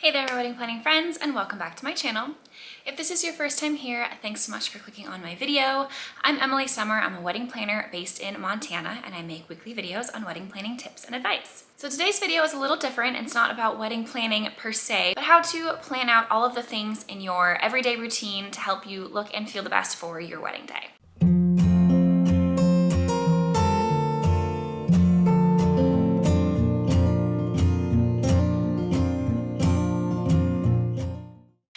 Hey there, my wedding planning friends, and welcome back to my channel. If this is your first time here, thanks so much for clicking on my video. I'm Emily Summer. I'm a wedding planner based in Montana, and I make weekly videos on wedding planning tips and advice. So today's video is a little different. It's not about wedding planning per se, but how to plan out all of the things in your everyday routine to help you look and feel the best for your wedding day.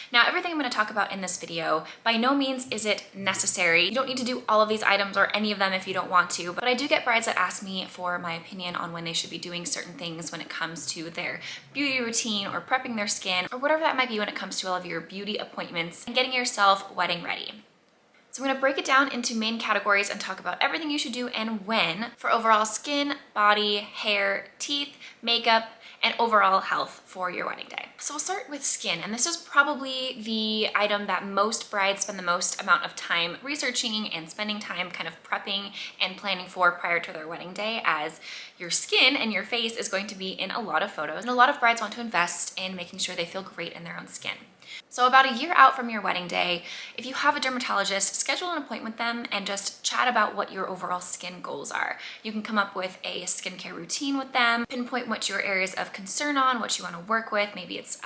Now, everything I'm going to talk about in this video, by no means is it necessary. You don't need to do all of these items or any of them if you don't want to, but I do get brides that ask me for my opinion on when they should be doing certain things when it comes to their beauty routine or prepping their skin or whatever that might be when it comes to all of your beauty appointments and getting yourself wedding ready. So I'm going to break it down into main categories and talk about everything you should do and when for overall skin, body, hair, teeth, makeup, and overall health for your wedding day. So we'll start with skin, and this is probably the item that most brides spend the most amount of time researching and spending time kind of prepping and planning for prior to their wedding day, as your skin and your face is going to be in a lot of photos, and a lot of brides want to invest in making sure they feel great in their own skin. So about a year out from your wedding day, if you have a dermatologist, schedule an appointment with them and just chat about what your overall skin goals are. You can come up with a skincare routine with them, pinpoint what your areas of concern on, what you want to work with. Maybe it's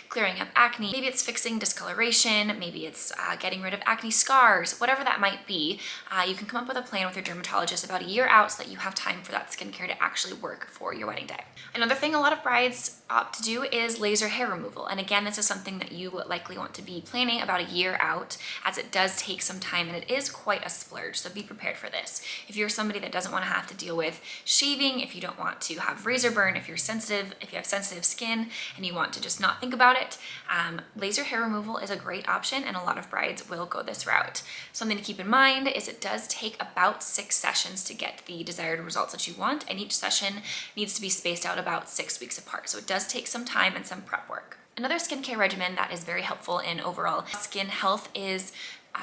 clearing up acne, maybe it's fixing discoloration, maybe it's getting rid of acne scars, whatever that might be. You can come up with a plan with your dermatologist about a year out so that you have time for that skincare to actually work for your wedding day. Another thing a lot of brides opt to do is laser hair removal. And again, this is something that you likely want to be planning about a year out, as it does take some time and it is quite a splurge, so be prepared for this. If you're somebody that doesn't want to have to deal with shaving, if you don't want to have razor burn, if you have sensitive skin and you want to just not think about it, laser hair removal is a great option, and a lot of brides will go this route. Something to keep in mind is it does take about 6 sessions to get the desired results that you want, and each session needs to be spaced out about 6 weeks apart, so it does take some time and some prep work. Another skincare regimen that is very helpful in overall skin health is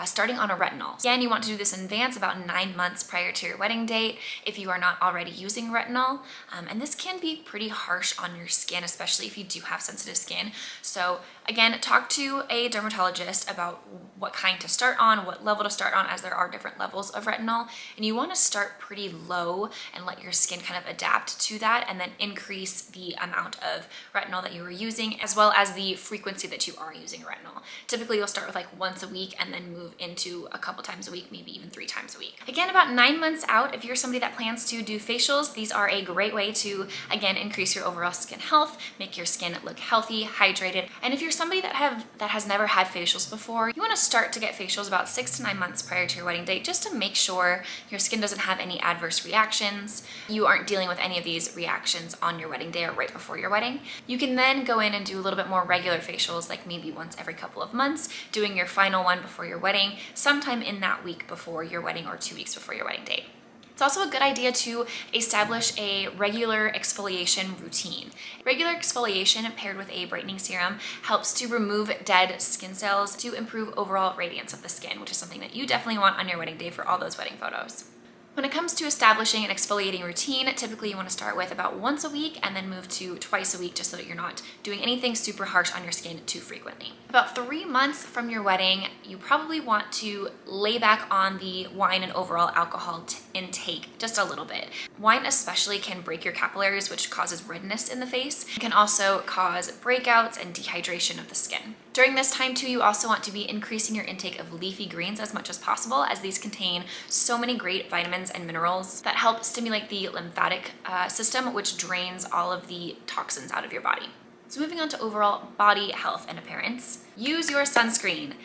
starting on a retinol. Again, you want to do this in advance, about 9 months prior to your wedding date if you are not already using retinol. And this can be pretty harsh on your skin, especially if you do have sensitive skin. So again, talk to a dermatologist about what kind to start on, what level to start on, as there are different levels of retinol. And you want to start pretty low and let your skin kind of adapt to that, and then increase the amount of retinol that you are using, as well as the frequency that you are using retinol. Typically, you'll start with like once a week and then move into a couple times a week, maybe even 3 times a week. Again, about 9 months out, if you're somebody that plans to do facials, these are a great way to, again, increase your overall skin health, make your skin look healthy, hydrated. And if you're somebody that has never had facials before, you want to start to get facials about 6 to 9 months prior to your wedding date, just to make sure your skin doesn't have any adverse reactions. You aren't dealing with any of these reactions on your wedding day or right before your wedding. You can then go in and do a little bit more regular facials, like maybe once every couple of months, doing your final one before your wedding, sometime in that week before your wedding or 2 weeks before your wedding date. It's also a good idea to establish a regular exfoliation routine. Regular exfoliation paired with a brightening serum helps to remove dead skin cells to improve overall radiance of the skin, which is something that you definitely want on your wedding day for all those wedding photos. When it comes to establishing an exfoliating routine, typically you want to start with about once a week and then move to twice a week, just so that you're not doing anything super harsh on your skin too frequently. About 3 months from your wedding, you probably want to lay back on the wine and overall alcohol intake just a little bit. Wine especially can break your capillaries, which causes redness in the face. It can also cause breakouts and dehydration of the skin. During this time too, you also want to be increasing your intake of leafy greens as much as possible, as these contain so many great vitamins and minerals that help stimulate the lymphatic system, which drains all of the toxins out of your body. So moving on to overall body health and appearance, use your sunscreen.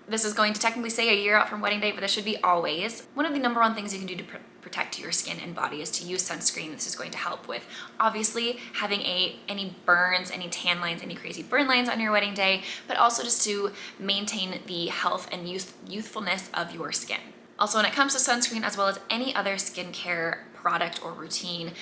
This is going to technically say a year out from wedding day, but this should be always. One of the number one things you can do to protect your skin and body is to use sunscreen. This is going to help with obviously having any burns, any tan lines, any crazy burn lines on your wedding day, but also just to maintain the health and youthfulness of your skin. Also, when it comes to sunscreen, as well as any other skincare product or routine,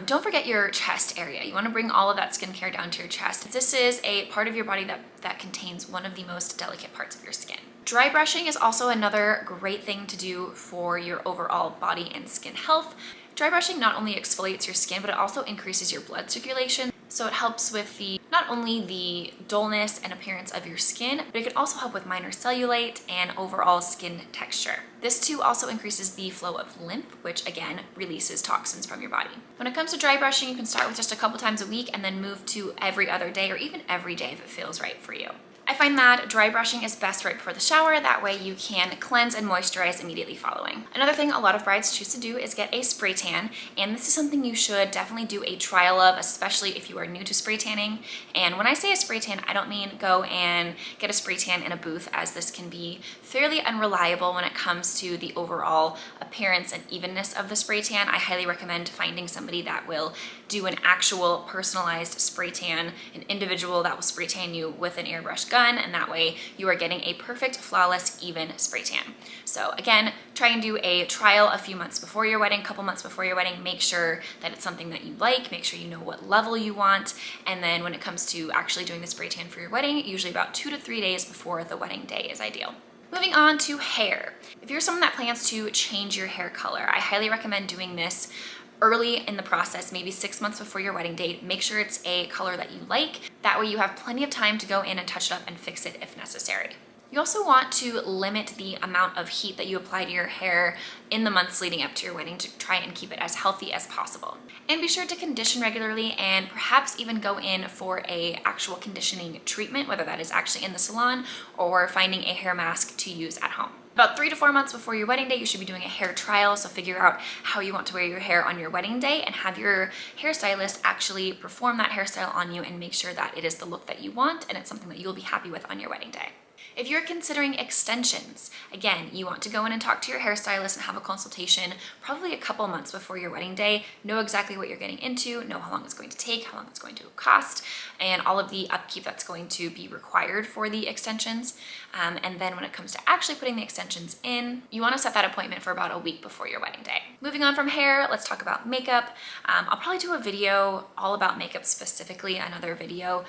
don't forget your chest area. You want to bring all of that skincare down to your chest. This is a part of your body that contains one of the most delicate parts of your skin. Dry brushing is also another great thing to do for your overall body and skin health. Dry brushing not only exfoliates your skin, but it also increases your blood circulation. So it helps with the not not only the dullness and appearance of your skin, but it can also help with minor cellulite and overall skin texture. This too also increases the flow of lymph, which again releases toxins from your body. When it comes to dry brushing, you can start with just a couple times a week and then move to every other day or even every day if it feels right for you. I find that dry brushing is best right before the shower. That way you can cleanse and moisturize immediately following. Another thing a lot of brides choose to do is get a spray tan, and this is something you should definitely do a trial of, especially if you are new to spray tanning. And when I say a spray tan, I don't mean go and get a spray tan in a booth, as this can be fairly unreliable when it comes to the overall appearance and evenness of the spray tan. I highly recommend finding somebody that will do an actual personalized spray tan, an individual that will spray tan you with an airbrush gun, and that way you are getting a perfect, flawless, even spray tan. So again, try and do a trial a few months before your wedding, couple months before your wedding. Make sure that it's something that you like, make sure you know what level you want, and then when it comes to actually doing the spray tan for your wedding, usually about 2 to 3 days before the wedding day is ideal. Moving on to hair. If you're someone that plans to change your hair color, I highly recommend doing this early in the process, maybe 6 months before your wedding date. Make sure it's a color that you like. That way you have plenty of time to go in and touch it up and fix it if necessary. You also want to limit the amount of heat that you apply to your hair in the months leading up to your wedding to try and keep it as healthy as possible. And be sure to condition regularly and perhaps even go in for a actual conditioning treatment, whether that is actually in the salon or finding a hair mask to use at home. About 3 to 4 months before your wedding day, you should be doing a hair trial, so figure out how you want to wear your hair on your wedding day and have your hairstylist actually perform that hairstyle on you and make sure that it is the look that you want and it's something that you'll be happy with on your wedding day. If you're considering extensions, again, you want to go in and talk to your hairstylist and have a consultation probably a couple months before your wedding day. Know exactly what you're getting into, know how long it's going to take, how long it's going to cost, and all of the upkeep that's going to be required for the extensions. And then when it comes to actually putting the extensions in, you want to set that appointment for about a week before your wedding day. Moving on from hair, let's talk about makeup. I'll probably do a video all about makeup specifically, another video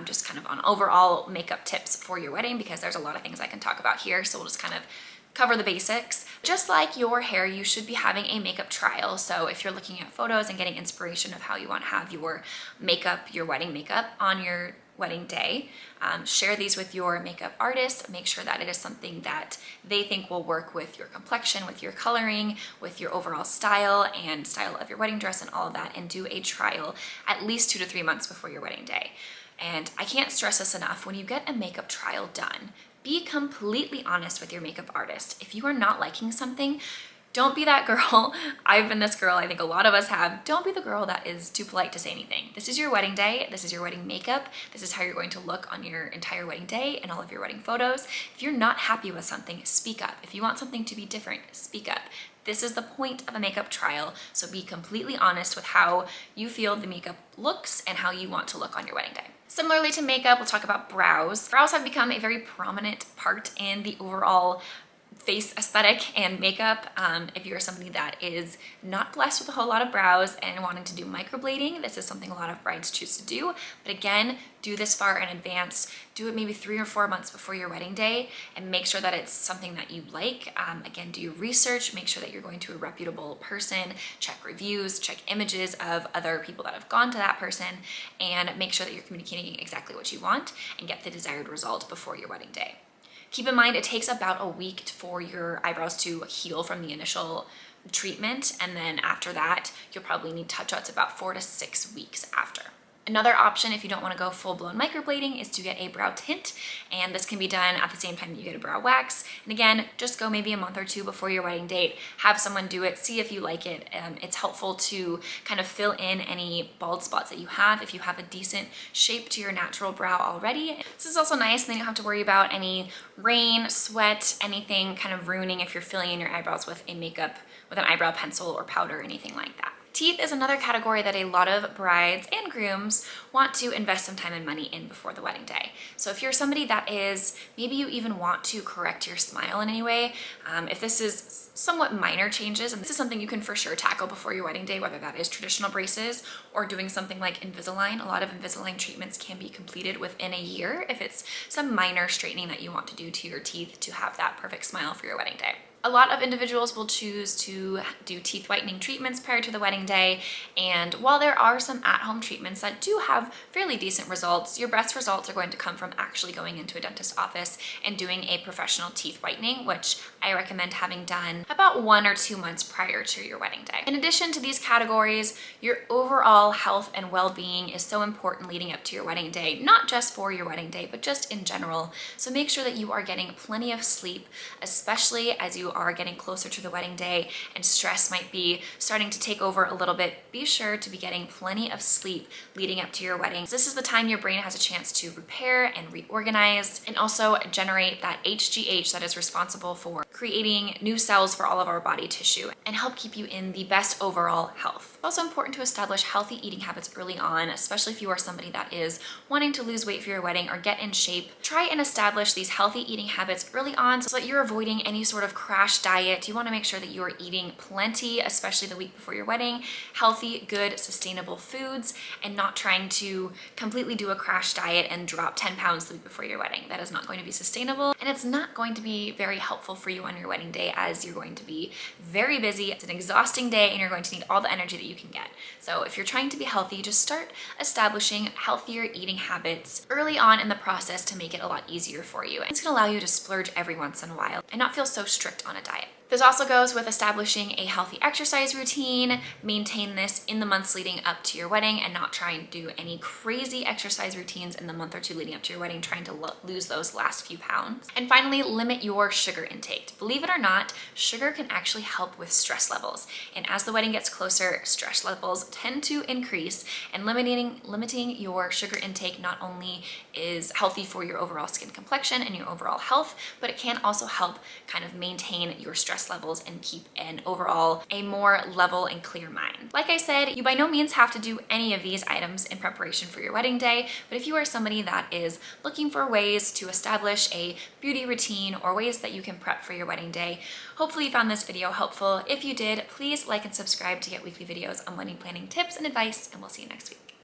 just kind of on overall makeup tips for your wedding, because there's a lot of things I can talk about here, so we'll just kind of cover the basics. Just like your hair, you should be having a makeup trial. So if you're looking at photos and getting inspiration of how you want to have your makeup, your wedding makeup on your wedding day, share these with your makeup artist. Make sure that it is something that they think will work with your complexion, with your coloring, with your overall style and style of your wedding dress and all of that, and do a trial at least 2 to 3 months before your wedding day. And I can't stress this enough, when you get a makeup trial done, be completely honest with your makeup artist. If you are not liking something, don't be that girl. I've been this girl, I think a lot of us have. Don't be the girl that is too polite to say anything. This is your wedding day, this is your wedding makeup, this is how you're going to look on your entire wedding day and all of your wedding photos. If you're not happy with something, speak up. If you want something to be different, speak up. This is the point of a makeup trial, so be completely honest with how you feel the makeup looks and how you want to look on your wedding day. Similarly to makeup, we'll talk about brows. Brows have become a very prominent part in the overall face aesthetic and makeup. If you're somebody that is not blessed with a whole lot of brows and wanting to do microblading, this is something a lot of brides choose to do. But again, do this far in advance. Do it maybe 3 or 4 months before your wedding day and make sure that it's something that you like. Again, do your research, make sure that you're going to a reputable person, check reviews, check images of other people that have gone to that person, and make sure that you're communicating exactly what you want and get the desired result before your wedding day. Keep in mind, it takes about a week for your eyebrows to heal from the initial treatment, and then after that, you'll probably need touch-ups about 4 to 6 weeks after. Another option, if you don't want to go full-blown microblading, is to get a brow tint, and this can be done at the same time that you get a brow wax. And again, just go maybe a month or 2 before your wedding date, have someone do it, see if you like it. It's helpful to kind of fill in any bald spots that you have if you have a decent shape to your natural brow already. This is also nice, and then you don't have to worry about any rain, sweat, anything kind of ruining if you're filling in your eyebrows with an eyebrow pencil or powder or anything like that. Teeth is another category that a lot of brides and grooms want to invest some time and money in before the wedding day. So if you're somebody that is, maybe you even want to correct your smile in any way, if this is somewhat minor changes, and this is something you can for sure tackle before your wedding day, whether that is traditional braces or doing something like Invisalign. A lot of Invisalign treatments can be completed within a year if it's some minor straightening that you want to do to your teeth to have that perfect smile for your wedding day. A lot of individuals will choose to do teeth whitening treatments prior to the wedding day, and while there are some at-home treatments that do have fairly decent results, your best results are going to come from actually going into a dentist's office and doing a professional teeth whitening, which I recommend having done about 1 or 2 months prior to your wedding day. In addition to these categories, your overall health and well-being is so important leading up to your wedding day, not just for your wedding day, but just in general. So make sure that you are getting plenty of sleep, especially as you are getting closer to the wedding day and stress might be starting to take over a little bit. Be sure to be getting plenty of sleep leading up to your wedding. This is the time your brain has a chance to repair and reorganize and also generate that HGH that is responsible for creating new cells for all of our body tissue and help keep you in the best overall health. It's also important to establish healthy eating habits early on, especially if you are somebody that is wanting to lose weight for your wedding or get in shape. Try and establish these healthy eating habits early on so that you're avoiding any sort of crash diet. You want to make sure that you are eating plenty, especially the week before your wedding, healthy, good, sustainable foods, and not trying to completely do a crash diet and drop 10 pounds the week before your wedding. That is not going to be sustainable, and it's not going to be very helpful for you on your wedding day, as you're going to be very busy. It's an exhausting day and you're going to need all the energy that you can get. So if you're trying to be healthy, just start establishing healthier eating habits early on in the process to make it a lot easier for you. And it's going to allow you to splurge every once in a while and not feel so strict on a diet. This also goes with establishing a healthy exercise routine. Maintain this in the months leading up to your wedding and not try and do any crazy exercise routines in the month or two leading up to your wedding, trying to lose those last few pounds. And finally, limit your sugar intake. Believe it or not, sugar can actually help with stress levels. And as the wedding gets closer, stress levels tend to increase, and limiting your sugar intake not only is healthy for your overall skin complexion and your overall health, but it can also help kind of maintain your stress levels and keep an overall a more level and clear mind. Like I said, you by no means have to do any of these items in preparation for your wedding day, but if you are somebody that is looking for ways to establish a beauty routine or ways that you can prep for your wedding day, hopefully you found this video helpful. If you did, please like and subscribe to get weekly videos on wedding planning tips and advice, and we'll see you next week.